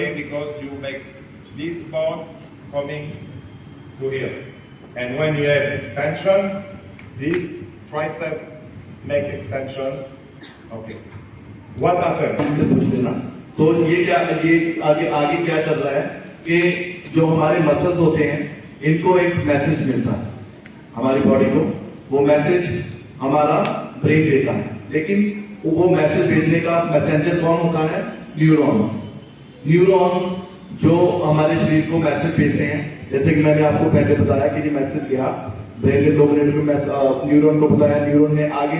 way because you make this part coming to here. And when you have extension, this triceps make extension. Okay. What happened? से पूछ लेना। तो ये आगे आगे क्या चल रहा है कि जो हमारे मसल्स होते हैं इनको एक मैसेज मिलता है हमारी बॉडी को, वो मैसेज हमारा ब्रेन देता है, लेकिन वो मैसेज भेजने का मैसेंजर कौन होता है? न्यूरॉन्स। न्यूरॉन्स जो हमारे शरीर को मैसेज भेजते हैं, जैसे कि मैंने आपको पहले बताया कि ये मैसेज गया ब्रेन ने 2 मिनट में न्यूरॉन को बताया, न्यूरॉन ने आगे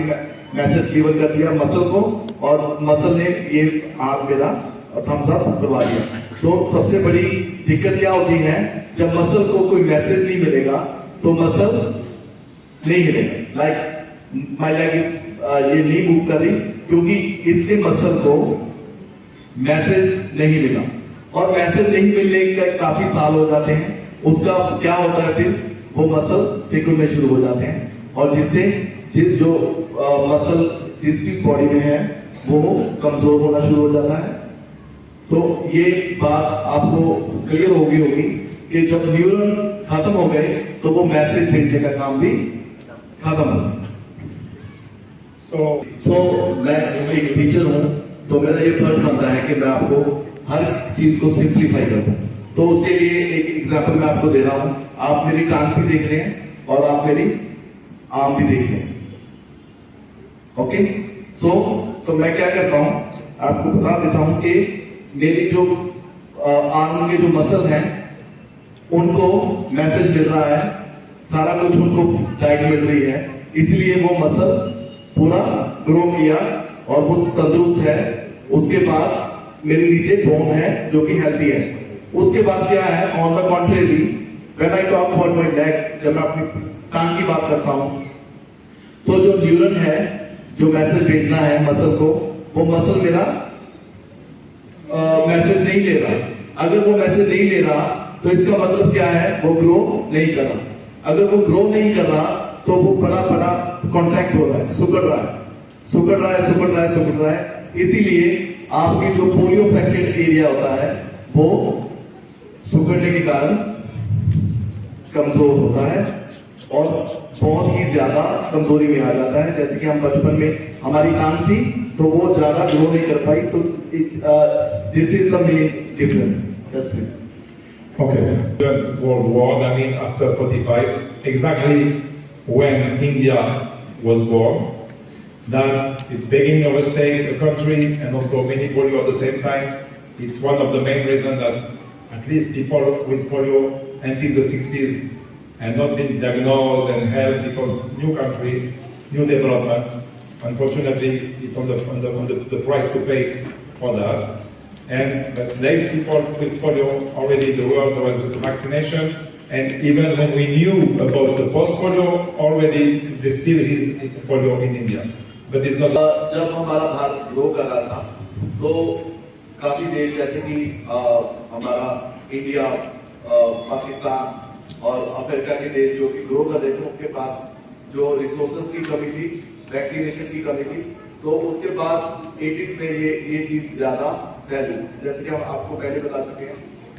मैसेज गिवन कर दिया मसल को, और मसल ने ये हाथ मेरा थम्स अप करवा दिया। तो सबसे बड़ी दिक्कत क्या होती है, जब मसल को कोई मैसेज नहीं मिलेगा तो मसल नहीं हिलेगा। लाइक माय लेग इज ये नहीं मूव कर रही क्योंकि इसके मसल को मैसेज नहीं मिला, और मैसेज नहीं मिलने के काफी साल हो जाते हैं। उसका क्या होता है, फिर वो मसल सिकुड़ने शुरू हो जाते हैं, और जिससे जो मसल जिसकी बॉडी में है वो कमजोर होना शुरू हो जाता है। तो ये बात आपको क्लियर होगी कि जब न्यूरॉन खत्म हो गए तो वो मैसेज भेजने का काम भी खत्म हो गया। सो मैं एक टीचर हूं, तो मेरा ये फर्ज बनता है कि मैं आपको हर चीज को सिंप्लीफाई कर दूं। तो उसके लिए एक एग्जांपल मैं आपको दे रहा हूं। आप मेरी टांग भी देख रहे हैं और आप मेरी आर्म भी देख रहे हैं। ओके, तो मैं क्या करता हूं, आपको बता देता हूं कि मेरी जो आर्म के जो मसल हैं उनको मैसेज मिल रहा है, सारा कुछ उनको डाइट मिल रही है, इसलिए वो मसल पूरा ग्रो किया और वो तंदुरुस्त है। उसके बाद मेरे नीचे बोन है जो कि हेल्थी है। उसके बाद क्या है, on the contrary when I talk about my नेक, जब मैं अपनी टांग की बात करता हूं, तो जो न्यूरॉन है जो मैसेज भेजना है मसल को, वो मसल मेरा मैसेज नहीं ले रहा। अगर वो मैसेज नहीं ले रहा तो इसका मतलब क्या है, वो ग्रो नहीं कर रहा। अगर वो ग्रो नहीं कर रहा तो वो बड़ा बड़ा कॉन्ट्रैक्ट हो रहा है, सिकुड़ रहा है। इसीलिए आपकी जो पोलियो अफेक्टेड एरिया होता है वो सिकुड़ने के कारण कमजोर होता है और बहुत ही ज्यादा कमजोरी में आ जाता है। जैसे कि हम बचपन में हमारी टांग थी तो वो ज्यादा ग्रो नहीं कर पाई, तो this is the main difference. Yes please. Okay. World War, I mean after 45, exactly when India was born, that it's beginning of a state, a country, and also many polio at the same time. It's one of the main reasons that at least people with polio until the 60s had not been diagnosed and helped because new country, new development. Unfortunately, it's on the price to pay for that. But late people with polio already in the world there was vaccination, and even when we knew about the post-polio, already there still is polio in India. But it's not. जब हमारा Bharat grow कर रहा था तो काफी देश जैसे कि हमारा इंडिया, पाकिस्तान और अफ्रीका के देश जो कि ग्रो कर रहे थे, उनके पास जो रिसोर्सेज की कमी थी, वैक्सीनेशन की कमी थी। तो उसके बाद 80s में ये चीज ज्यादा फैली। जैसे कि हम आपको पहले बता चुके हैं,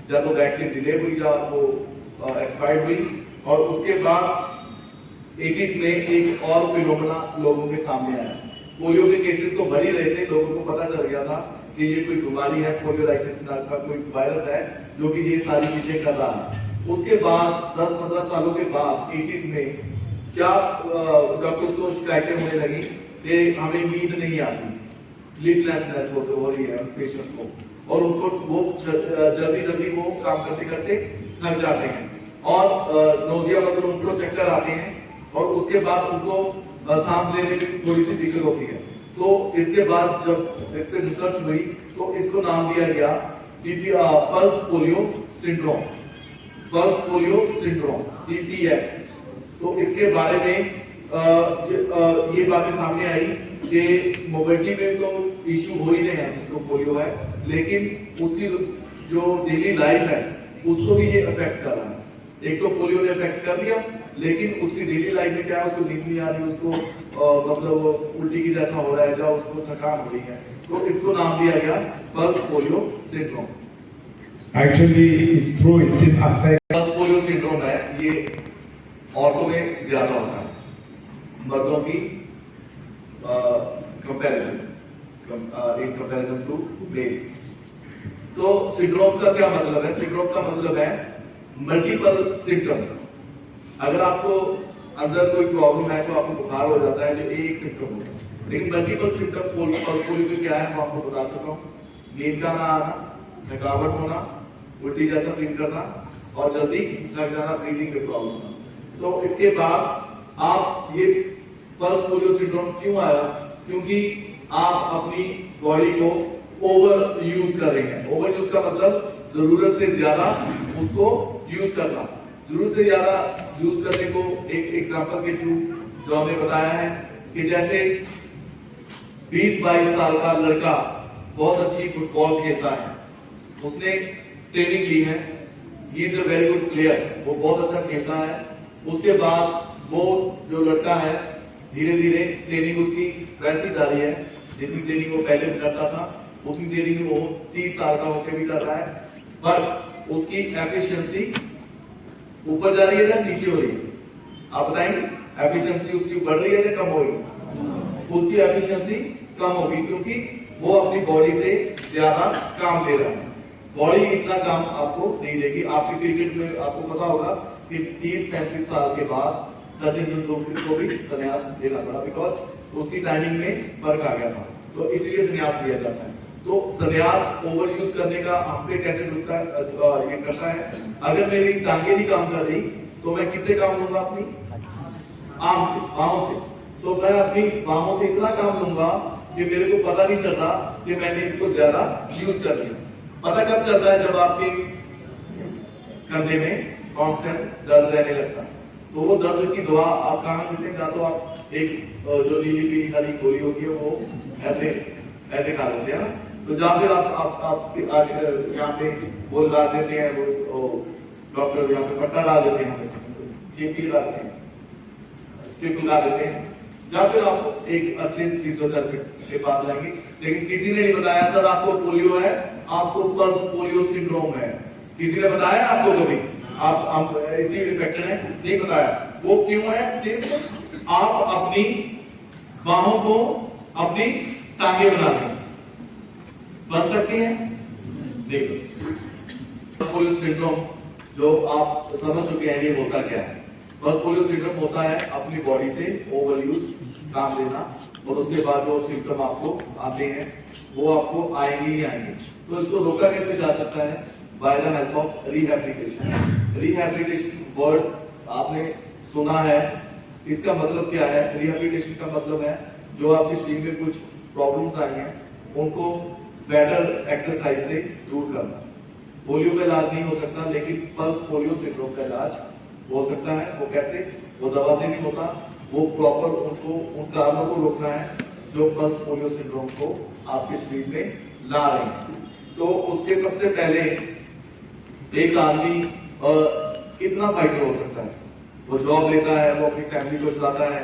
जब वो वैक्सीन डिले हुई या वो एक्सपायर्ड हुई, और उसके बाद 80s में एक और फिनोमेना लोगों के सामने आया। पोलियो के केसेस तो बढ़ ही रहे थे, लोगों को पता चल गया था कि ये कोई बीमारी है, पोलियोलाइटिस नाम का कोई वायरस है जो कि ये सारी चीजें कर रहा है। उसके बाद 10-15 सालों के बाद 80s में क्या डॉक्टर्स को शिकायतें होने लगी कि हमें नींद नहीं आती, स्लीपलेसनेस हो रही है पेशेंट को, और उनको वो जल्दी वो काम करते करते थक जाते हैं, और नोजिया मतलब उनको चक्कर आते हैं, और उसके बाद उनको सांस लेने में थोड़ी सी दिक्कत होती है। तो इसके बाद जब इस पे रिसर्च हुई तो इसको नाम दिया गया पल्स पोलियो सिंड्रोम, PPS। तो इसके बारे में ये बातें सामने आई कि मोबिलिटी में तो इश्यू हो ही नहीं है जिसको पोलियो है, लेकिन उसकी जो डेली लाइफ है उसको भी ये अफेक्ट कर रहा है। एक तो पोलियो ने अफेक्ट कर दिया, लेकिन उसकी डेली लाइफ में क्या है, उसको नींद नहीं आ रही, उसको मतलब उल्टी की जैसा हो रहा है, या उसको थकान हो रही है, तो इसको नाम दिया गया pulse polio syndrome. Actually, it's true, it still affects. Pulse polio syndrome है, ये औरतों में ज्यादा होता है, मर्दों की comparison in comparison to males. तो सिंड्रोम का क्या मतलब है? सिंड्रोम का मतलब है मल्टीपल सिम्टम्स। अगर आपको अंदर कोई प्रॉब्लम है तो आपको बुखार हो जाता है, जो एक सिम्टम होता है, लेकिन मल्टीपल सिम्टम पल्स पोलियो के क्या है, मैं आपको बता चुका हूँ। नींद का ना आना, थकावट होना, उल्टी जैसा फील करना और जल्दी थक जाना, ब्रीदिंग में प्रॉब्लम होना। तो इसके बाद आप ये पल्स पोलियो सिंड्रोम क्यों आया? क्योंकि आप अपनी बॉडी को ओवर यूज कर रहे हैं। ओवर यूज का मतलब जरूरत से ज्यादा उसको यूज करना। जरूरत से ज्यादा यूज करने को एक एग्जांपल के थ्रू जो हमें बताया है कि जैसे 20-22 साल का लड़का बहुत अच्छी फुटबॉल खेलता है, उसने ट्रेनिंग ली है, he is a very good player, वो बहुत अच्छा खेलता है। उसके बाद वो जो लड़का है धीरे धीरे ट्रेनिंग उसकी वैसी जारी है जितनी ट्रेनिंग वो पहले करता था, उतनी ट्रेनिंग वो 30 साल का होकर भी कर रहा है, पर उसकी एफिशिएंसी ऊपर जा रही है या नीचे हो रही है? आप बताएंगे, एफिशिएंसी उसकी बढ़ रही है या कम हो रही है? उसकी एफिशिएंसी कम होगी क्योंकि वो अपनी बॉडी से ज्यादा काम ले रहा है। बॉडी इतना काम आपको नहीं देगी। आपके क्रिकेट में आपको पता होगा कि 30-35 साल के बाद सचिन तेंदुलकर को भी संन्यास लेना पड़ा, बिकॉज उसकी टाइमिंग में फर्क आ गया था, तो इसीलिए संन्यास लिया जाता है। तो संन्यास ओवर यूज करने का हम पे कैसे रुकता है, ये करता है। अगर मेरी टांगे नहीं काम कर रही तो मैं किससे काम लूंगा? अपनी आर्म से, बाहों से। तो मैं अपनी बाहों से इतना काम लूंगा कि मेरे को पता नहीं चलता कि मैंने इसको ज्यादा यूज कर लिया। पता कब चलता है? जब आपके कंधे में कांस्टेंट दर्द रहने लगता है। तो वो दर्द की दवा आप कहाँ लेते हैं? या तो आप एक जो नीली पीली हरी गोली होती है वो ऐसे ऐसे खा लेते हैं ना, तो जहाँ फिर आप यहाँ पे वो लगा देते हैं, वो डॉक्टर यहाँ पे पट्टा डाल देते हैं, चीपी लगा देते हैं, स्ट्रिप लगा देते हैं, या फिर आप एक अच्छे फिजियोथेरेपिस्ट के पास जाएंगे। लेकिन किसी ने नहीं बताया सर आपको पोलियो है, आपको पल्स पोलियो सिंड्रोम है। किसी ने बताया आपको कभी? आप इसी इन्फेक्टेड है? नहीं बताया। वो क्यों है? सिर्फ आप अपनी बाहों को अपनी टांगे बना लें, बन सकती हैं? देखो, पोलियो सिंड्रोम जो आप समझ चुके हैं ये होता क्या है। पल्स पोलियो सिंड्रोम होता है अपनी बॉडी से ओवर यूज काम लेना, और उसके बाद जो सिम्टम आपको आते हैं वो आपको आएंगे ही आएंगे। तो इसको रोका कैसे जा सकता है? By the help of rehabilitation. Rehabilitation word आपने सुना है, इसका मतलब क्या है? रिहैबिलिटेशन का मतलब है जो आपके शरीर में कुछ प्रॉब्लम्स आई हैं उनको बेटर एक्सरसाइज से दूर करना। पोलियो का इलाज नहीं हो सकता, लेकिन पल्स पोलियो सिंड्रोम का इलाज हो सकता है। वो कैसे? वो दवा से नहीं होता, वो प्रॉपर उनको उन कारणों को रोकना है जो पल्स पोलियो सिंड्रोम को आपके शरीर में ला रहे हैं। तो उसके सबसे पहले एक आदमी कितना फाइटर हो सकता है? वो जॉब लेता है, वो अपनी फैमिली को चलाता है,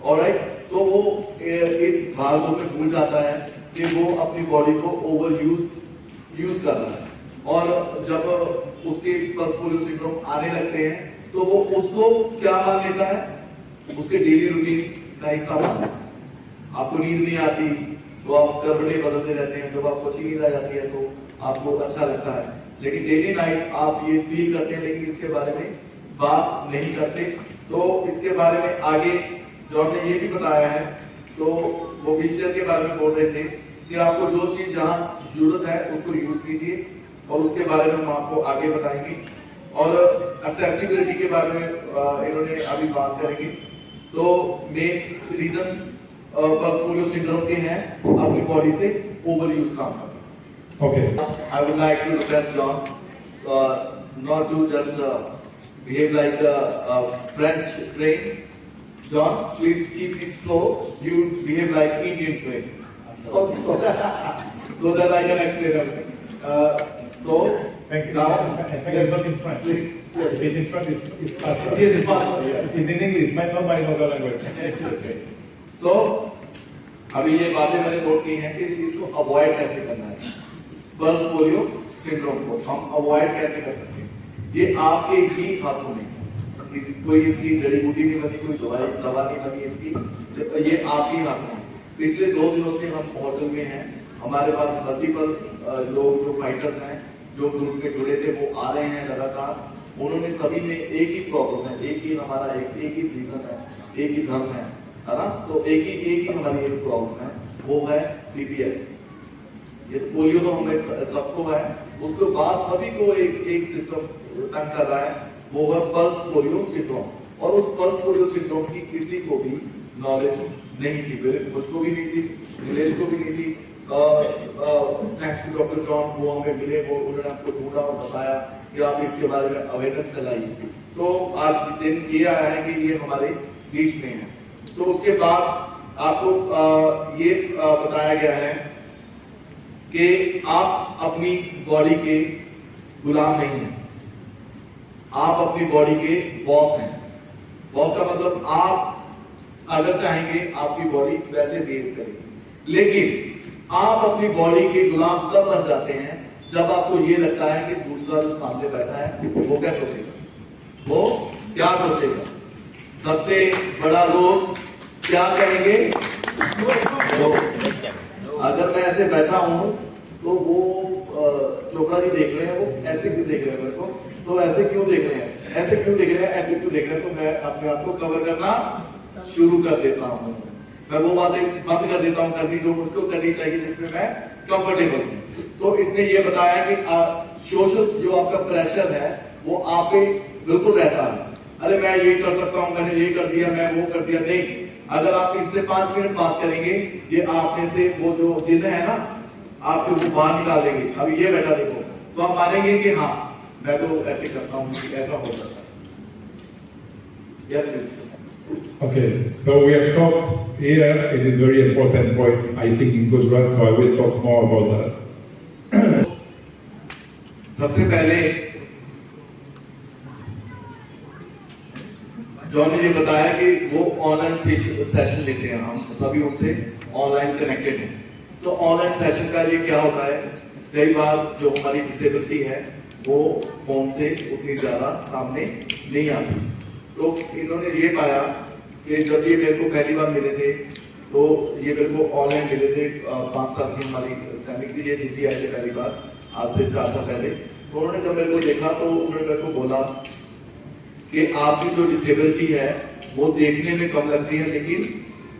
ऑलराइट, तो वो इस भागदौड़ में भूल जाता है कि वो अपनी बॉडी को ओवर यूज कर रहा है। और जब उसके पल्स पोलियो सिंड्रोम आने लगते हैं तो वो उसको क्या मान लेता है? उसके डेली रूटीन का हिस्सा मान। आपको नींद नहीं आती तो आप करवटें बदलते रहते हैं, जब आपको अच्छी नींद आ जाती है तो आपको अच्छा लगता है, लेकिन डेली नाइट आप ये फील करते हैं, लेकिन इसके बारे में बात नहीं करते। तो इसके बारे में आगे जो हमने ये भी बताया है, तो वो व्हीलचेयर के बारे में बोल रहे थे कि आपको जो चीज जहां जरूरत है उसको यूज कीजिए, और उसके बारे में हम आपको आगे बताएंगे। और एक्सेसिबिलिटी के बारे में इन्होंने अभी बात करेंगे। तो main reason pulse polio syndrome के हैं अपनी बॉडी से ओवर यूज काम करना। Okay. I would like to request John not to just behave like a French train. John, please keep it slow. You behave like Indian train. So that I can explain everything. So Thank you. now, It's not in French. Yes. It's in French, it's faster. It is faster, yes. It's in English, not my mother language. It's okay. So अभी ये बातें मैंने note की हैं कि इसको avoid कैसे करना है। पल्स पोलियो सिंड्रोम को हम अवॉइड कैसे कर सकते हैं, ये आपके ही हाथों में। कोई इसकी जड़ी बूटी नहीं बनी, कोई दवा नहीं बनी इसकी, ये आपके ही हाथों में। पिछले 2 दिनों से हम होटल में हैं, हमारे पास मल्टीपल लोग जो फाइटर्स हैं, जो ग्रुप में जुड़े थे, वो आ रहे हैं लगातार। उन्होंने सभी में एक ही प्रॉब्लम है, एक ही हमारा एक ही रीजन है, एक ही धर्म है ना। तो एक ही हमारी एक प्रॉब्लम है, वो है पीपीएस। ये पोलियो तो हमें सबको है, उसके बाद सभी को एक सिस्टम तंग कर रहा है, वो है पल्स पोलियो सिंड्रोम। और उस पल्स पोलियो सिंड्रोम की किसी को भी नॉलेज नहीं थी, मुझको भी नहीं थी, नीलेश को भी नहीं थी। थैंक्स टू डॉक्टर जॉन, वो हमें मिले, वो उन्होंने आपको ढूंढा और बताया कि आप इसके बारे में अवेयरनेस फैलाइए। तो आज दिन ये आया है कि ये हमारे बीच में है। तो उसके बाद आपको ये बताया गया है कि आप अपनी बॉडी के गुलाम नहीं हैं, आप अपनी बॉडी के बॉस हैं। बॉस का मतलब आप अगर चाहेंगे आपकी बॉडी वैसे बिहेव करेगी, लेकिन आप अपनी बॉडी के गुलाम तब बन जाते हैं जब आपको ये लगता है कि दूसरा जो सामने बैठा है वो क्या सोचेगा, वो क्या सोचेगा, सबसे बड़ा लोग क्या कहेंगे। तो अगर मैं ऐसे बैठा हूं तो वो चोपड़ा जी देख रहे हैं, वो ऐसे क्यों देख रहे हैं मेरे को, तो ऐसे क्यों देख रहे हैं, ऐसे क्यों देख रहे हैं, ऐसे क्यों देख रहे हैं, तो मैं अपने आप को कवर करना शुरू कर देता हूँ। मैं वो बातें बंद कर देता हूँ करनी जो मुझको करनी चाहिए, जिसमें मैं कंफर्टेबल हूँ। तो इसने ये बताया कि सोशल जो आपका प्रेशर है वो आप पे बिल्कुल रहता है। अरे मैं ये कर सकता हूँ, मैंने ये कर दिया, मैं वो कर दिया, नहीं। अगर आप इनसे 5 मिनट बात करेंगे, ये आप में से वो जो जिन्न है ना, आपको वो बाहर निकाल देंगे। अब ये बैठा देखो, तो आप मानेंगे कि हाँ मैं तो ऐसे करता हूँ, ऐसा हो जाता है। Yes please. Okay, so we have talked here, it is very important point, I think, in Gujarat, so I will talk more about that. सबसे पहले जॉन ने ये बताया कि वो ऑनलाइन सेशन लेते हैं, हम सभी उनसे ऑनलाइन कनेक्टेड हैं। तो ऑनलाइन सेशन का ये क्या होता है, कई बार जो हमारी डिसेबिलिटी है वो फोन से उतनी ज्यादा सामने नहीं आती। तो इन्होंने ये पाया कि जब ये मेरे को पहली बार मिले थे, तो ये मेरे को ऑनलाइन मिले थे, 5 साल की हमारी स्टैंडिंग थी, ये दिल्ली आए थे पहली बार आज से 4 साल पहले। तो उन्होंने जब मेरे को देखा तो उन्होंने मेरे को बोला कि आपकी जो डिसेबिलिटी है वो देखने में कम लगती है, लेकिन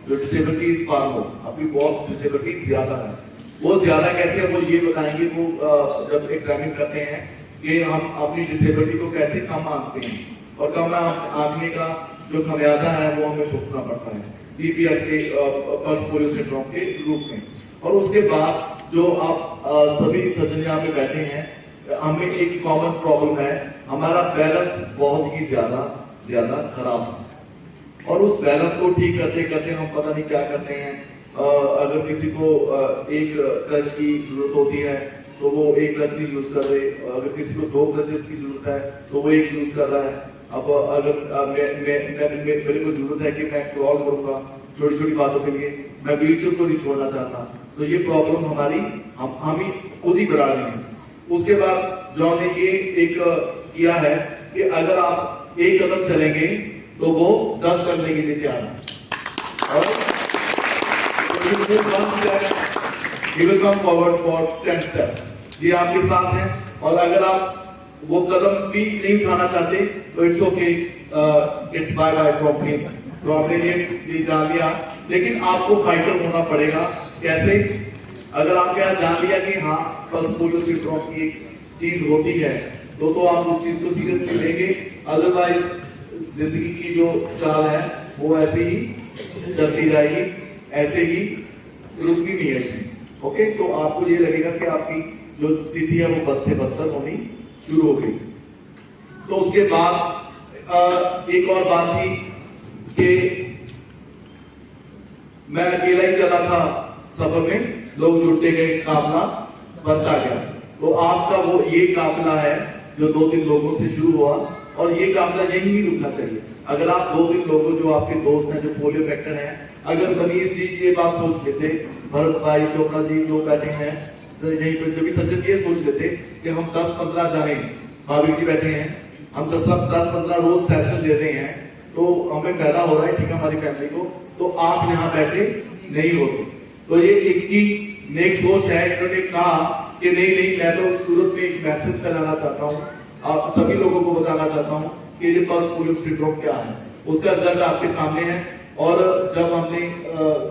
जो डिसेबिलिटी इज फार मोर, आपकी बहुत डिसेबिलिटी ज्यादा है। वो ज्यादा कैसे है वो ये बताएंगे, वो जब एग्जामिन करते हैं कि हम अपनी डिसेबिलिटी को कैसे कम आंकते हैं, और कम आंकने का जो खमियाजा है वो हमें भुगतना पड़ता है पीपीएस के पल्स पोलियो सिंड्रोम के रूप में। और उसके बाद जो आप सभी सज्जन यहाँ पे बैठे हैं, हमें एक कॉमन प्रॉब्लम है, हमारा बैलेंस बहुत ही ज्यादा खराब है। और उस बैलेंस को ठीक करते करते हम पता नहीं क्या करते हैं। अगर किसी को एक क्रच की जरूरत होती है तो वो एक क्रच नहीं यूज कर रहे, अगर किसी को 2 क्रचेस की जरूरत है तो वो एक यूज कर रहा है। अब अगर मेरे को जरूरत है कि मैं क्रॉल करूंगा छोटी छोटी बातों के लिए, मैं व्हीलचेयर को नहीं छोड़ना चाहता, तो ये प्रॉब्लम हमारी हम ही खुद ही बढ़ा रहे हैं। उसके बाद जॉन ने ये एक किया है कि अगर आप 1 कदम चलेंगे तो वो 10 चलने के लिए तैयार है, और he will come forward for 10 steps। ये आपके साथ है, और अगर आप वो कदम भी नहीं उठाना चाहते तो it's okay, it's bye bye from me. तो आपने ये जान लिया, लेकिन आपको फाइटर होना पड़ेगा। कैसे? अगर आपने यहाँ जान लिया कि हाँ पल्स पोलियो सिंड्रोम की एक चीज होती है, तो आप उस चीज को सीरियसली लेंगे, अदरवाइज जिंदगी की जो चाल है वो ऐसे ही चलती जाएगी, ऐसे ही रुकनी नहीं है इसमें। ओके, तो आपको ये लगेगा कि आपकी जो स्थिति है वो बद से बदतर होनी शुरू हो गई। तो उसके बाद एक और बात थी कि मैं अकेला ही चला था सफर में, लोग जुड़ते गए, काफिला बनता गया। तो आपका वो ये काफिला है जो 2-3 लोगों से शुरू हुआ, और ये काफिला यही नहीं रुकना चाहिए। अगर आप 2-3 लोगों जो आपके दोस्त हैं जो पोलियो फैक्टर हैं, अगर मनीष जी ये बात सोच लेते, भरत भाई चोपड़ा जी जो बैठे हैं, तो यही तो जो भी सज्जन ये सोच लेते कि हम 10-15 जाने भाभी जी बैठे हैं, हम 10-15 रोज सेशन दे रहे हैं, तो हमें फायदा हो रहा है, ठीक है, हमारी फैमिली को, तो आप यहाँ बैठे नहीं होते। तो ये इनकी नेक सोच है। इन्होंने कहा कि नहीं, मैं तो सूरत में एक मैसेज फैलाना चाहता हूँ, आप सभी लोगों को बताना चाहता हूँ कि ये पोस्टपोलियो सिंड्रोम क्या है। उसका रिजल्ट आपके सामने है। और जब हमने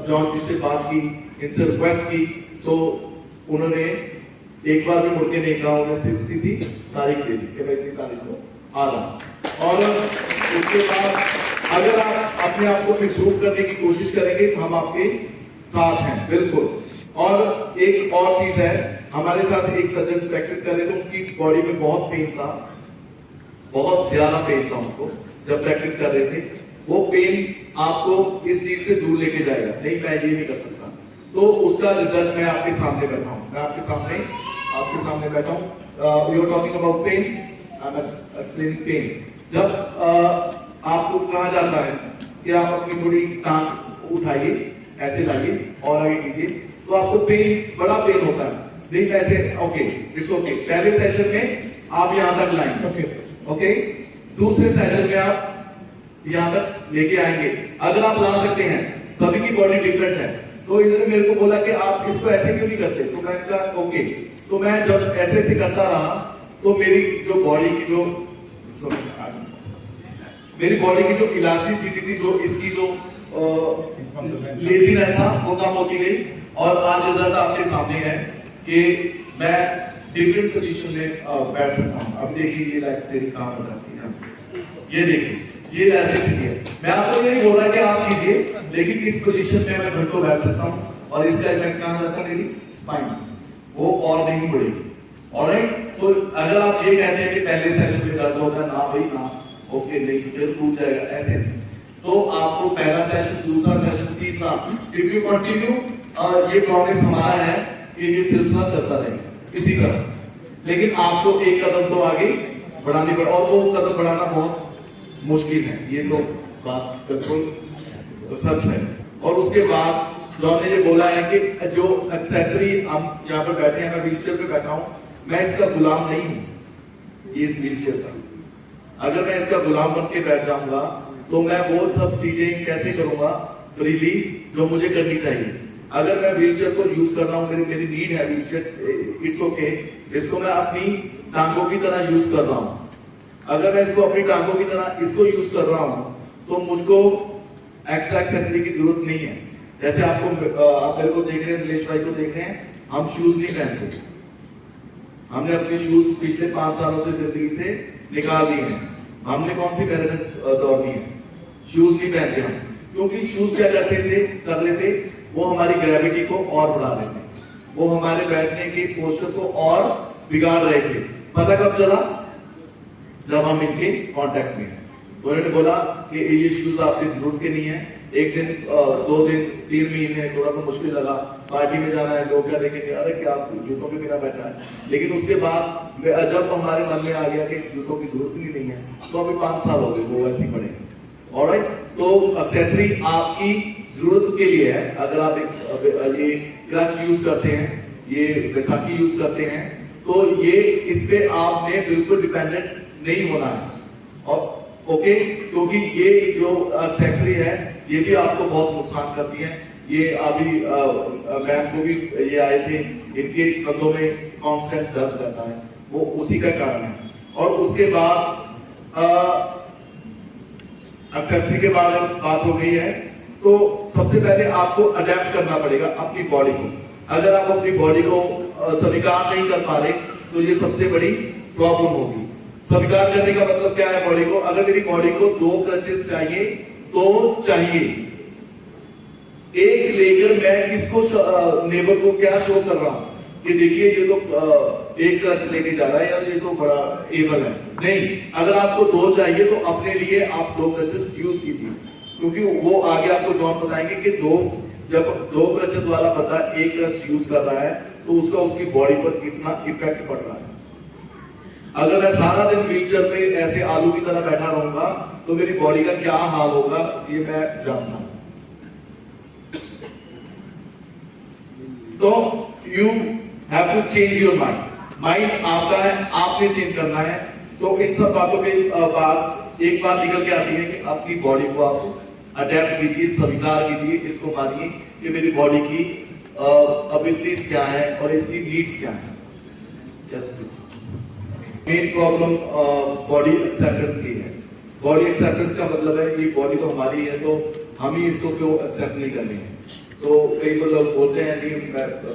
जॉन जी से बात की, इनसे रिक्वेस्ट की, तो उन्होंने एक बार भी मुड़ के नहीं कहा, उन्होंने सीधी तारीख दे दी कि मैं इतनी तारीख को आ रहा। और उसके बाद अगर आप अपने आप को इम्प्रूव करने की कोशिश करेंगे तो हम आपके साथ हैं, बिल्कुल। और एक और चीज है, हमारे साथ एक सज्जन प्रैक्टिस कर रहे थे, उनकी बॉडी में बहुत पेन था, बहुत ज्यादा पेन था उनको जब प्रैक्टिस कर रहे थे। वो पेन आपको इस चीज से दूर लेके जाएगा, नहीं मैं ये नहीं कर सकता। तो उसका रिजल्ट मैं आपके सामने बैठा हूं, मैं आपके सामने बैठा हूं। You are talking about pain, I am explaining pain. जब आपको कहा जाता है कि आप अपनी थोड़ी टांग उठाइए, ऐसे लाइए और आगे कीजिए, तो आपको पेन, बड़ा पेन होता है, नहीं ऐसे, ओके इट्स ओके। पहले सेशन में आप यहां तक लाएंगे, ओके, दूसरे सेशन में आप यहां तक लेके आएंगे। अगर आप ला सकते हैं, सभी की बॉडी डिफरेंट है, तो इन्होंने मेरे को बोला कि आप इसको ऐसे क्यों नहीं करते, तो मैंने कहा ओके। तो मैं जब ऐसे करता रहा, तो मेरी जो बॉडी की जो इलास्टिसिटी थी, जो इसकी जो लेजीनेस था, वो कम होती गई। और आज रिजल्ट आपके सामने है कि मैं डिफरेंट पोजीशन में बैठ सकता हूँ। अब देखिए ये लाइक तेरी काम हो जाती है, ये देखिए ये इलास्टिसिटी है। मैं आपको ये नहीं बोल रहा कि आप कीजिए, लेकिन इस पोजीशन में मैं घंटों बैठ सकता हूँ, और इसका इफेक्ट कहाँ जाता है, मेरी स्पाइन, वो और नहीं बढ़ेगी। ऑलराइट, तो अगर आप ये कहते हैं कि पहले सेशन में दर्द होता है, ना भाई ना, ओके, नहीं फिर टूट जाएगा, ऐसे नहीं। तो आपको पहला सेशन, दूसरा सेशन, तीसरा, इफ यू कंटिन्यू, ये प्रॉमिस हमारा है कि ये सिलसिला चलता रहेगा इसी तरह। लेकिन आपको एक कदम तो आगे बढ़ानी पड़े, और वो कदम बढ़ाना बहुत मुश्किल है, ये तो बात बिल्कुल सच है। और उसके बाद जो हमने ये बोला है कि जो एक्सेसरी हम यहाँ पर बैठे हैं, मैं व्हीलचेयर पे बैठा हूँ, मैं इसका गुलाम नहीं हूँ, ये इस व्हीलचेयर का। अगर मैं इसका गुलाम बन के बैठ जाऊंगा, तो मैं वो सब चीजें कैसे करूंगा फ्रीली जो मुझे करनी चाहिए। अगर मैं व्हीलचेयर को यूज कर रहा हूँ, मेरी नीड है व्हीलचेयर, इट्स ओके, इसको मैं अपनी टांगों की तरह यूज कर रहा हूँ। अगर मैं इसको अपनी टांगों की तरह इसको यूज कर रहा हूँ, तो मुझको एक्स्ट्रा एक्सेसरी की जरूरत नहीं है। जैसे आपको आप मेरे को देख रहे हैं, नीलेश भाई को देख रहे हैं, हम शूज नहीं पहनते, हमने अपने शूज पिछले 5 सालों से जिंदगी से निकाल दिए हैं। हमने कौन सी पहले दौड़नी है, शूज नहीं पहनते हम, क्योंकि शूज क्या कर लेते, वो हमारी ग्रेविटी को और बढ़ा देते, वो हमारे बैठने के पोस्चर को और बिगाड़ रहे थे। पता कब चला, जब हम इनके कांटेक्ट में हैं। तो उन्होंने बोला कि ये शूज आपकी जरूरत के नहीं है। एक दिन, 2 दिन, 3 महीने थोड़ा सा मुश्किल लगा, पार्टी में जाना है, लोग क्या देखेंगे, अरे क्या आप जूतों के बिना बैठा है। लेकिन उसके बाद जब हमारे मन में आ गया कि जूतों की जरूरत ही नहीं है, तो अभी 5 साल हो गए वो वैसे ही पड़े। ऑलराइट, तो एक्सेसरी आपकी जरूरत के लिए है। अगर आप ये क्रच यूज करते हैं, ये बैसाखी यूज करते हैं, तो ये इस पे आपने बिल्कुल डिपेंडेंट नहीं होना है। और ओके, क्योंकि ये जो एक्सेसरी है, ये भी आपको बहुत नुकसान करती है। ये अभी मैम को भी ये आए थे, इनके कंधों में कांस्टेंट दर्द रहता है, वो उसी का कारण है। और उसके बाद एक्सेसरी के बाद बात हो गई है, तो सबसे पहले आपको अडेप्ट करना पड़ेगा अपनी बॉडी को। अगर आप अपनी बॉडी को स्वीकार नहीं कर पा रहे, तो ये सबसे बड़ी प्रॉब्लम होगी। स्वीकार करने का मतलब क्या है बॉडी को, अगर मेरी बॉडी को 2 क्रचेस चाहिए तो चाहिए, एक लेकर मैं किसको नेबर को क्या शो कर रहा हूं कि देखिए ये तो एक क्रच लेके जा रहा है, यार ये तो बड़ा एबल है। नहीं, अगर आपको 2 चाहिए तो अपने लिए आप 2 क्रचेस यूज कीजिए, क्योंकि वो आगे आपको जॉन बताएंगे कि जब 2 क्रचेस वाला बंदा 1 क्रच यूज कर रहा है, तो उसका उसकी बॉडी पर कितना इफेक्ट पड़ रहा है। अगर मैं सारा दिन व्हीलचेयर पे ऐसे आलू की तरह बैठा रहूंगा, तो मेरी बॉडी का क्या हाल होगा ये मैं जानता हूं। तो have to change your mind. Mind आपका है, आपने चेंज करना है। तो इन सब बातों के बाद एक बात निकल के आती है कि अपनी बॉडी को आप अडेप्ट कीजिए, स्वीकार कीजिए, इसको मानिए कि मेरी बॉडी की एबिलिटीज क्या है और इसकी नीड्स क्या है। मेन प्रॉब्लम बॉडी एक्सेप्टेंस की है। बॉडी एक्सेप्टेंस का मतलब है ये बॉडी तो हमारी है, तो हम ही इसको क्यों एक्सेप्ट नहीं करनी है। तो कई लोग बोलते हैं कि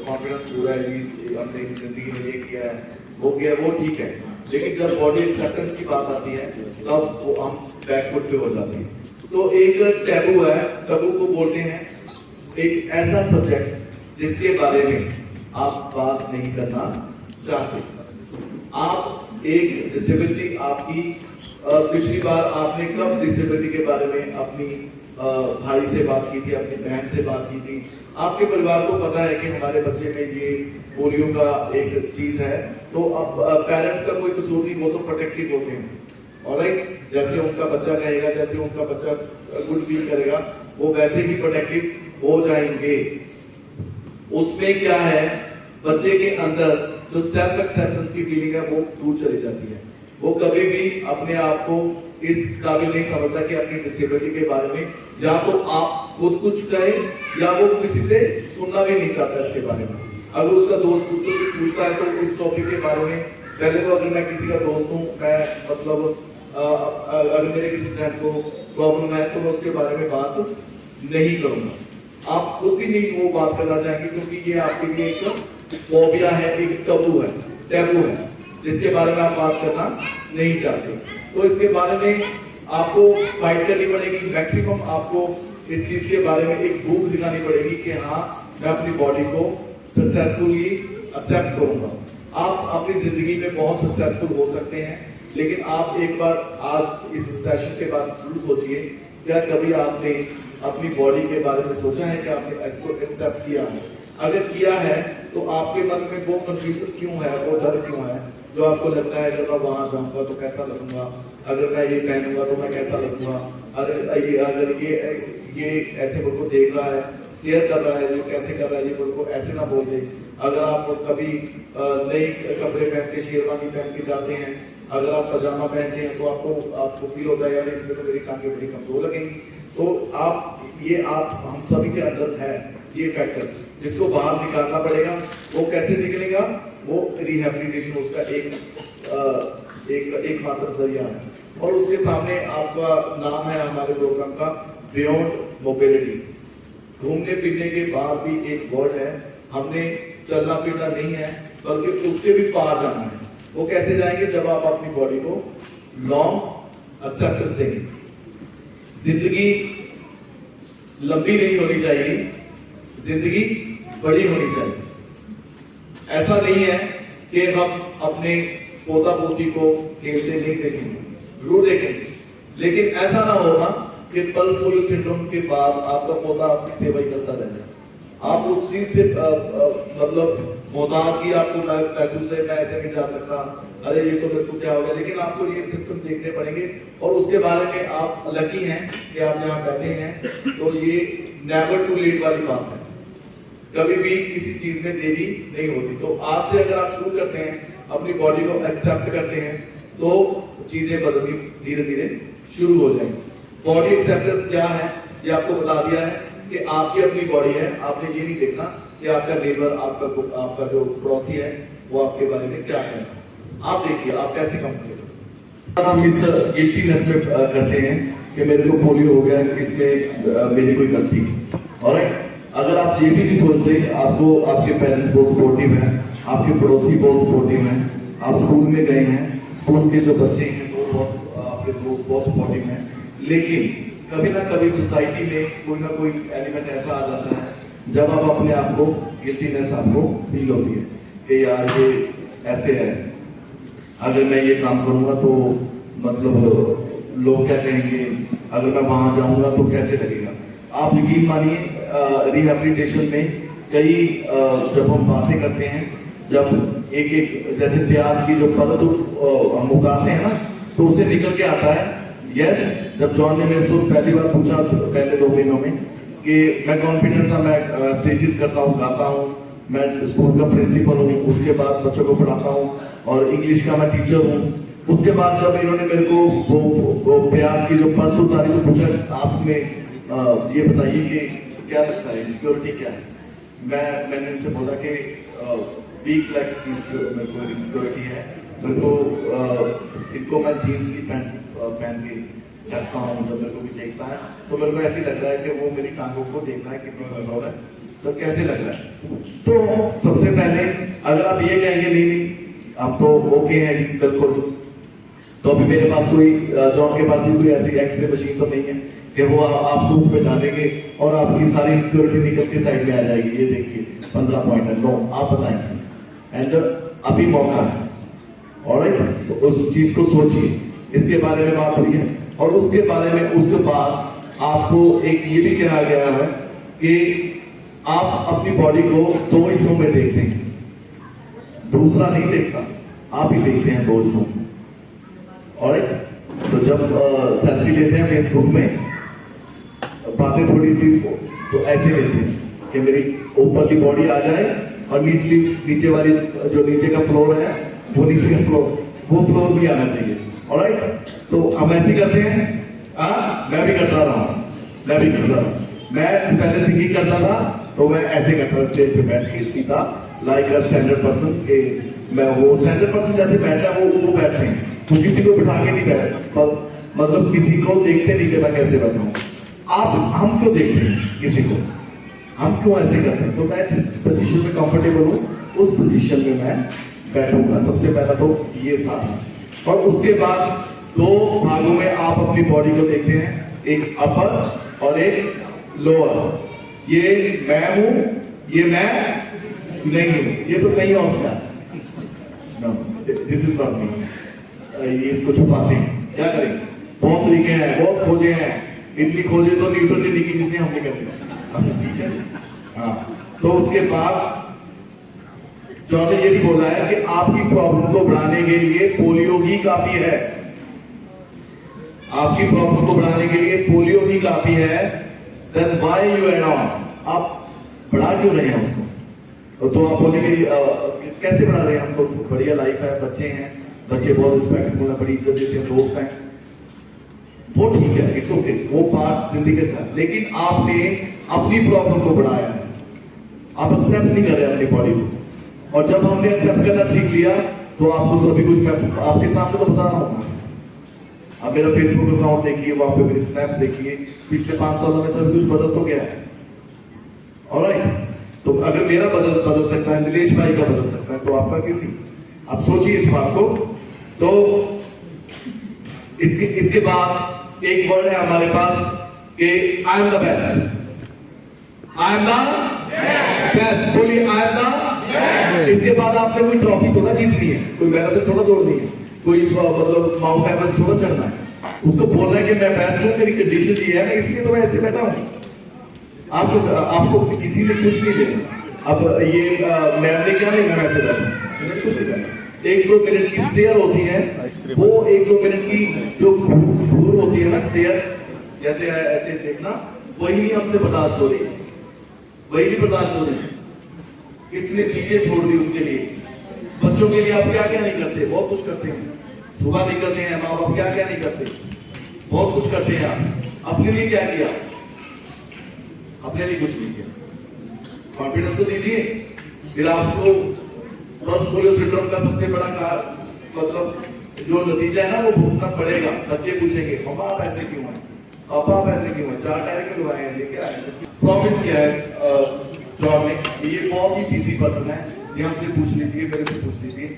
कॉन्फिडेंस पूरा है जी, हमने जिंदगी में ये किया है, वो किया है, वो ठीक है, लेकिन जब बॉडी एक्सेप्टेंस की बात आती है तब वो हम बैकफुट पे हो जाते हैं। तो एक टैबू है, टैबू को बोलते हैं एक ऐसा सब्जेक्ट जिसके बारे में आप बात नहीं करना चाहते। आप एक डिसेबिलिटी आपकी पिछली बार आपने कब डिसेबिलिटी के बारे में अपनी भाई से बात की थी, अपनी बहन से बात की थी। आपके परिवार को पता है कि हमारे बच्चे में ये पोलियो का एक चीज है, तो अब पेरेंट्स का कोई कसूर नहीं, वो तो प्रोटेक्टिव होते हैं। ऑलराइट, जैसे उनका बच्चा कहेगा, जैसे उनका बच्चा गुड फील करेगा, वो वैसे ही प्रोटेक्टिव हो जाएंगे। उसमें क्या है, बच्चे के अंदर जो सेल्फ एक्सेप्टेंस की फीलिंग है वो दूर चली जाती है। वो कभी भी अपने आप को इस काबिल नहीं समझता कि अपनी डिसेबिलिटी के बारे में या तो आप खुद कुछ कहें या वो किसी से सुनना भी नहीं चाहता इसके बारे में। अगर उसका दोस्त उससे पूछता है तो इस टॉपिक के बारे में, पहले तो अगर मैं किसी का दोस्त हूँ, मैं मतलब अगर मेरे किसी फ्रेंड को प्रॉब्लम है तो मैं उसके बारे में बात नहीं करूंगा। आप खुद भी नहीं वो बात करना चाहेंगे क्योंकि ये आपके लिए एक फोबिया है, एक टैबू है जिसके बारे में आप बात करना नहीं चाहते। तो इसके बारे में आपको फाइट करनी पड़ेगी। मैक्सिमम आपको इस चीज के बारे में एक भूख दिखानी पड़ेगी कि हाँ, मैं अपनी बॉडी को सक्सेसफुली एक्सेप्ट करूंगा। आप अपनी जिंदगी में बहुत सक्सेसफुल हो सकते हैं, लेकिन आप एक बार आज इस सेशन के बाद जरूर सोचिए, क्या कभी आपने अपनी बॉडी के बारे में सोचा है कि आपने इसको एक्सेप्ट किया है? अगर किया है तो आपके मन में वो कंफ्यूजन क्यों है, वो डर क्यों है, जो आपको लगता है अगर मैं वहां जाऊंगा तो कैसा लगूंगा, अगर मैं ये पहनूंगा तो मैं कैसा लगूंगा, अगर ये ऐसे मुझको देख रहा है, स्टेयर कर रहा है, ये कैसे कर रहा है, ये मुझको ऐसे ना बोल दे। अगर आप कभी नए कपड़े पहन के, शेरवानी पहन के जाते हैं, अगर आप पजामा पहनते हैं तो आपको फील होता है यार इसमें तो मेरी टांगें बड़ी कमजोर लगेंगी। तो आप हम सभी के अंदर है ये फैक्टर, जिसको बाहर निकालना पड़ेगा। वो कैसे निकलेगा? वो रिहैबिलिटेशन उसका एक मात्र जरिया है। और उसके सामने आपका नाम है हमारे प्रोग्राम का बियॉन्ड मोबिलिटी। घूमने फिरने के बाद भी एक वर्ड है, हमने चलना फिरना नहीं है बल्कि उसके भी पार जाना है। वो कैसे जाएंगे? जब आप अपनी बॉडी को लॉन्ग एक्सेप्टेंस देंगे। जिंदगी लंबी नहीं होनी चाहिए, जिंदगी बड़ी होनी चाहिए। ऐसा नहीं है कि हम अपने पोता पोती को खेलते नहीं देखेंगे, जरूर देखेंगे, लेकिन ऐसा ना होगा कि पल्स पोलियो सिंड्रोम के बाद आपका पोता आपकी सेवा ही करता रहे। आप उस चीज से मतलब मोहताज की आपको महसूस है, मैं ऐसे नहीं जा सकता, अरे ये तो मेरे को क्या हो गया, लेकिन आपको ये सिम्टम देखने पड़ेंगे। और उसके बारे में आप लकी हैं कि आप यहाँ बैठे हैं, तो ये नेवर टू लेट वाली बात है। कभी भी किसी चीज में देरी नहीं होती। तो आज से अगर आप शुरू करते हैं, अपनी बॉडी को एक्सेप्ट करते हैं, तो चीजें बदलनी धीरे धीरे शुरू हो जाएंगी। बॉडी एक्सेप्टेंस क्या है ये आपको बता दिया है कि आपकी अपनी बॉडी है। आपने ये नहीं देखना कि आपका नेबर, आपका जो पड़ोसी है वो आपके बारे में क्या है। आप देखिए आप कैसे कम करें। हम इस गिल्टीनेस में करते हैं कि मेरे को पोलियो हो गया, इसमें मेरी कोई गलती नहीं। ऑलराइट, अगर आप ये भी नहीं सोचते, आपको आपके पेरेंट्स बहुत सपोर्टिव हैं, आपके पड़ोसी बहुत सपोर्टिव हैं, आप स्कूल में गए हैं, स्कूल के जो बच्चे हैं वो बहुत आपके दोस्त बहुत सपोर्टिव हैं, लेकिन कभी ना कभी सोसाइटी में कोई ना कोई एलिमेंट ऐसा आ जाता है जब आप अपने आप को गिल्टीनेस आपको फील होती है कि यार ये ऐसे है, अगर मैं ये काम करूंगा तो मतलब लोग क्या कहेंगे, अगर मैं वहां जाऊंगा तो कैसे लगेगा। आप यकीन मानिए रिहैबिलिटेशन में कई जब हम बातें करते हैं, जब एक जैसे प्याज की जो परत हम उगाते हैं ना, तो उससे निकल के आता है यस। जब जॉन ने मेरे से पहली बार पूछा पहले 2 महीनों में कि मैं कॉन्फिडेंट था, मैं स्टेजेस करता हूँ, गाता हूँ, मैं स्कूल का प्रिंसिपल हूँ, उसके बाद बच्चों को पढ़ाता हूँ और इंग्लिश का मैं टीचर हूँ। उसके बाद जब इन्होंने मेरे को वो प्रयास की जो परत उतारी तो पूछा आपने ये बताइए कि क्या लगता है सिक्योरिटी क्या है। मैंने उनसे बोला कि वीक लेग्स की मेरे को सिक्योरिटी है। मेरे को इनको मैं जीन्स की पैंट पहन के रखता हूँ, जब मेरे को भी देखता है तो मेरे को ऐसे लग रहा है कि वो मेरी टांगों को देखता है कितनी कमजोर है, तो कैसे लग रहा है। तो सबसे पहले अगर आप ये कहेंगे नहीं आप तो ओके है बिल्कुल, तो अभी मेरे पास कोई जॉन के पास भी कोई ऐसी एक्सरे मशीन तो नहीं है कि वो आपको उस पर डालेंगे और आपकी सारी इंसिक्योरिटी निकल के साइड में आ जाएगी। ये देखिए 15 पॉइंट है, नो आप बताएंगे एंड अभी मौका है। ऑलराइट, तो उस चीज को सोचिए, इसके बारे में बात हुई है और उसके बारे में उसके बाद आपको एक ये भी कहा गया है कि आप अपनी बॉडी को 2 हिस्सों में देखते हैं, दूसरा नहीं देखता, आप ही देखते हैं 2 हिस्सों में। ऑलराइट, तो जब सेल्फी लेते हैं फेसबुक में बातें थोड़ी सी तो ऐसे लेते हैं कि मेरी ऊपर की बॉडी आ जाए और नीचे वाली जो नीचे का फ्लोर है वो नीचे का फ्लोर भी आना चाहिए। ऑलराइट, तो हम ऐसे करते हैं। मैं भी करता रहा हूँ। मैं पहले सिंगिंग करता था तो मैं ऐसे करता था, स्टेज पे बैठ के सीधा लाइक अ स्टैंडर्ड पर्सन के। मैं वो स्टैंडर्ड पर्सन जैसे बैठा वो बैठते हैं, तो किसी को बिठा के नहीं बैठ, मतलब किसी को देखते नहीं कि मैं कैसे बैठा हूँ। हम क्यों देखते हैं किसी को, हम क्यों ऐसे करते हैं। तो मैं जिस पोजीशन में कंफर्टेबल हूँ उस पोजीशन में मैं बैठूंगा। सबसे पहला तो ये साथ, और उसके बाद 2 भागों में आप अपनी बॉडी को देखते हैं, एक अपर और एक लोअर। ये मैं हूं, ये मैं नहीं हूं, ये तो कहीं और से है। This is not me. ये इसको छुपाते हैं, क्या करें, बहुत तरीके हैं, बहुत खोजे हैं, इतनी खोजे तो न्यूटन ने लिखी जितनी हमने कर दी। ठीक है, हाँ। तो उसके बाद जॉन ने ये भी बोला है कि आपकी प्रॉब्लम को बढ़ाने के लिए पोलियो ही काफी है। आपकी प्रॉब्लम को बढ़ाने के लिए पोलियो ही काफी है। Then why you add on, आप बढ़ा क्यों रहे हैं उसको। तो आप बोलेंगे कैसे बढ़ा रहे हैं, हमको बढ़िया लाइफ है, बच्चे हैं, बच्चे बहुत रिस्पेक्टफुल है, बड़ी इज्जत देते हैं, दोस्त हैं, वो ठीक है, इट्स ओके, वो पार्ट जिंदगी का। लेकिन आपने अपनी प्रॉब्लम को बढ़ाया है, आप एक्सेप्ट नहीं कर रहे अपनी बॉडी को। और जब हमने एक्सेप्ट करना सीख लिया तो आपको सभी कुछ मैं आपके सामने तो बता रहा हूँ। आप मेरा फेसबुक अकाउंट देखिए, वहां पे मेरी स्नैप्स देखिए, पिछले 5 सालों में सब कुछ बदल तो गया है। ऑलराइट, तो अगर मेरा बदल सकता है, नीलेश भाई का बदल सकता है, तो आपका क्यों नहीं। आप सोचिए इस बात को। तो इसके बाद एक वर्ड है हमारे पास कि I am the best. I am the best, बोलिए आई एम द। इसके बाद आपने कोई ट्रॉफी थोड़ा जीतनी है, कोई मैराथन थोड़ा दौड़नी है, कोई मतलब माउंट एवरेस्ट थोड़ा चढ़ना है। उसको बोलना है कि मैं बेस्ट हूं, मेरी कंडीशन ये है, मैं इसलिए तो मैं ऐसे बैठा हूं। आपको किसी ने कुछ नहीं देना। अब ये मैंने क्या नहीं, मैं ऐसे बैठा। 1-2 मिनट की स्टेयर होती है, वो 1-2 मिनट की जो घूर होती है ना स्टेयर, जैसे ऐसे देखना, वही नहीं हमसे बर्दाश्त हो रही, वही नहीं बर्दाश्त हो रही। कितनी चीजें छोड़ दी उसके लिए। बच्चों के लिए आप क्या क्या नहीं करते, बहुत कुछ करते हैं। सुबह निकलते हैं, माँ बाप क्या क्या नहीं करते, बहुत कुछ करते हैं। आप अपने लिए क्या किया, अपने लिए कुछ नहीं किया। कॉन्फिडेंस तो दीजिए। फिर आपको पल्स पोलियो सिंड्रोम का सबसे बड़ा मतलब जो नतीजा है ना वो भुगतना पड़ेगा। बच्चे पूछेंगे पापा आप ऐसे क्यों हैं, पापा आप ऐसे क्यों हैं, 4 टायर क्यों लगाए हैं, लेके आए। प्रॉमिस किया है जॉब ने, ये बहुत ही बिजी पर्सन है, ये हमसे पूछ लीजिए, मेरे से पूछ लीजिए,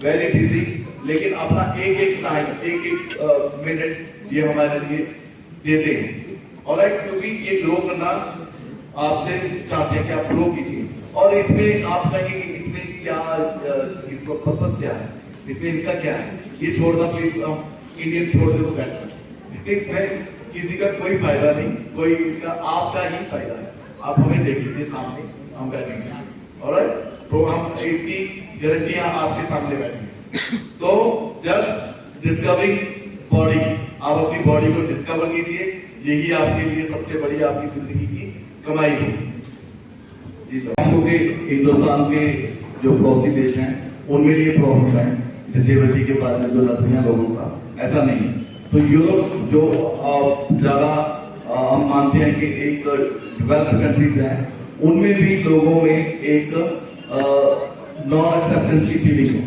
वेरी बिजी। लेकिन अपना एक टाइम, एक मिनट ये हमारे लिए देते हैं। ऑलराइट, क्योंकि ये ग्रो करना आपसे चाहते हैं कि आप ग्रो कीजिए। और इसमें आप कहेंगे कि इसमें क्या, इसको पर्पस क्या है, इसमें इनका क्या है, ये छोड़ना प्लीज, इंडियन छोड़ दो बैठ। इसमें किसी का कोई फायदा नहीं, कोई इसका आपका ही फायदा है। आप हमें देख लीजिए सामने, हम बैठेंगे। ऑलराइट, तो हम इसकी गारंटी आपके सामने बैठेंगे। तो जस्ट डिस्कवरिंग बॉडी, आप अपनी बॉडी को डिस्कवर कीजिए, यही आपके लिए सबसे बड़ी आपकी जिंदगी की कमाई होगी। जी क्योंकि हिंदुस्तान के जो पड़ोसी देश हैं उनमें ये प्रॉब्लम है डिसेबिलिटी के बारे में जो रस्मियां लोगों का ऐसा नहीं है। तो यूरोप जो ज्यादा हम मानते हैं कि एक डेवलप्ड कंट्रीज हैं उनमें भी लोगों में एक नॉन एक्सेप्टेंस की फीलिंग है।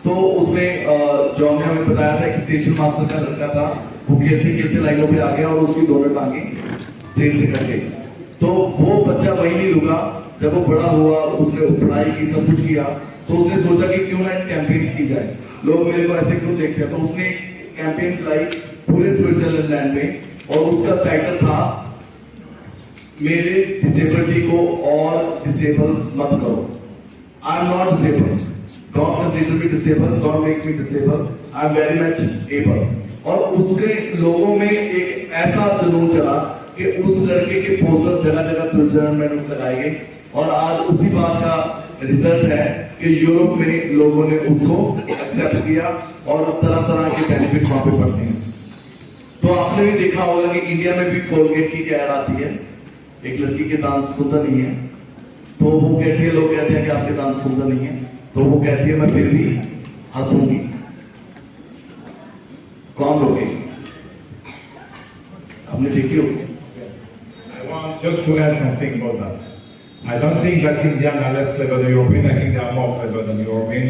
तो उसमें जॉन ने हमें बताया था कि स्टेशन मास्टर का लड़का था, वो खेलते खेलते लाइनों पे आ गया और उसकी दोनों टांगे ट्रेन से कट गई। तो वो बच्चा वही नहीं रुका, जब वो बड़ा हुआ उसने पढ़ाई की, सब कुछ किया, तो उसने सोचा कि क्यों ना कैंपेन की जाए, लोग मेरे को ऐसे क्यों देखते हैं। तो उसने कैंपेन चलाई पूरे स्विट्जरलैंड में और उसका टाइटल था मेरे डिसेबिलिटी को और डिसेबल मत करो। I am not disable, don't consider me disable, don't make me disable, I am very much able. और उसके लोगों में एक ऐसा जुनून चला कि उस लड़के के पोस्टर जगह जगह स्विट्जरलैंड में लगाए गए और आज उसी बात का रिजल्ट है कि यूरोप में लोगों ने उसको एक्सेप्ट किया और तरह तरह के बेनिफिट वहां पे पड़ते हैं। तो आपने भी देखा होगा कि इंडिया में भी कोलगेट की ऐड आती है, एक लड़की के दांत सुंदर नहीं है तो वो कहती है, लोग कहते हैं कि आपके दांत सुंदर नहीं है, तो वो कहती है मैं फिर भी हंसूंगी। कौन लोगे? आपने देखी होगी। I want just to add something about that. I don't think that Indians are less clever than European. I think they are more clever than European.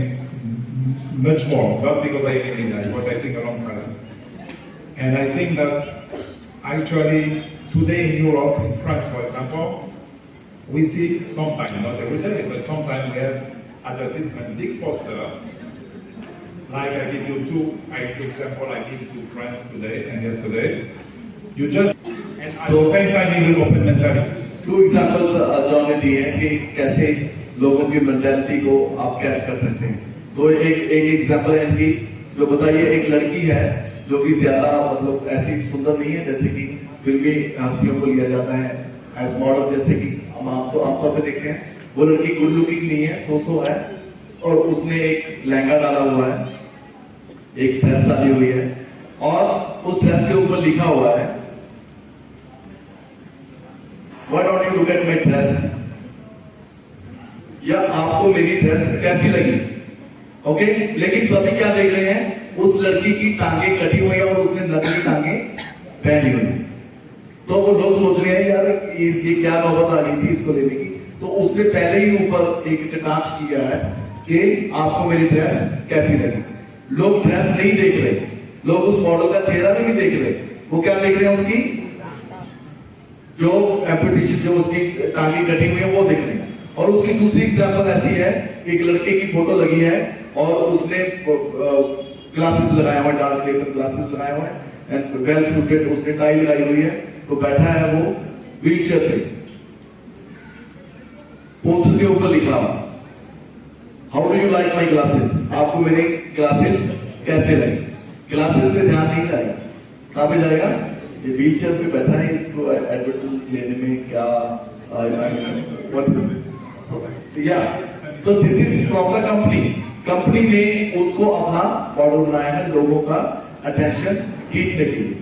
Much more. Not because I live in India, but I think a long time. And I think that actually today in Europe, in France for example, we see sometimes, not every day, but sometimes we have advertisement, big poster. Like I give you two example I give to France today and yesterday. You just, and at the same time you will open mentality. Two examples John ने दिए हैं कि कैसे लोगों की mentality को आप catch कर सकते हैं। तो एक एग्जाम्पल है इनकी, जो बताइए एक लड़की है जो कि ज्यादा मतलब ऐसी सुंदर नहीं है जैसे कि फिल्मी हस्तियों को लिया जाता है एज मॉडल, जैसे कि हम आमतौर पे देखते हैं। वो लड़की गुड लुकिंग नहीं है, सो है, और उसने एक लहंगा डाला हुआ है, एक ड्रेस डाली हुई है और उस ड्रेस के ऊपर लिखा हुआ है Why don't you look at my dress? या आपको मेरी ड्रेस कैसी लगी? ओके, लेकिन सभी क्या देख रहे हैं, उस लड़की की टांगे कटी हुई है और उसने नकली टांगे पहनी हुई। तो वो लोग सोच रहे हैं यार ये क्या नौबत आ गई थी इसको लेने की। तो उसने पहले ही ऊपर एक कटाक्ष किया है कि आपको मेरी ड्रेस कैसी लगी। लोग ड्रेस नहीं देख रहे, लोग उस मॉडल का चेहरा भी नहीं देख रहे, वो क्या देख रहे हैं, उसकी जो एम्पुटेशन, जो उसकी टांगे कटी हुई है वो देख रहे हैं। और उसकी दूसरी एग्जांपल ऐसी है, एक लड़के की फोटो लगी है और उसने ग्लासेस लगाया हुआ है, डार्क लेकर ग्लासेस लगाया हुआ है एंड वेल सूटेड, उसने टाई लगाई हुई है, तो बैठा है वो व्हीलचेयर पे। पोस्टर के ऊपर लिखा हुआ how do you like my glasses, आपको मेरे ग्लासेस कैसे लगे। ग्लासेस पे ध्यान नहीं जाएगा, कहां पे जाएगा, ये व्हीलचेयर पे बैठा है, इसको एडवर्टाइजमेंट लेने में क्या व्हाट इज या so this is from the company ने उनको अपना मॉडल बनाया है लोगों का अटेंशन खींचने के लिए।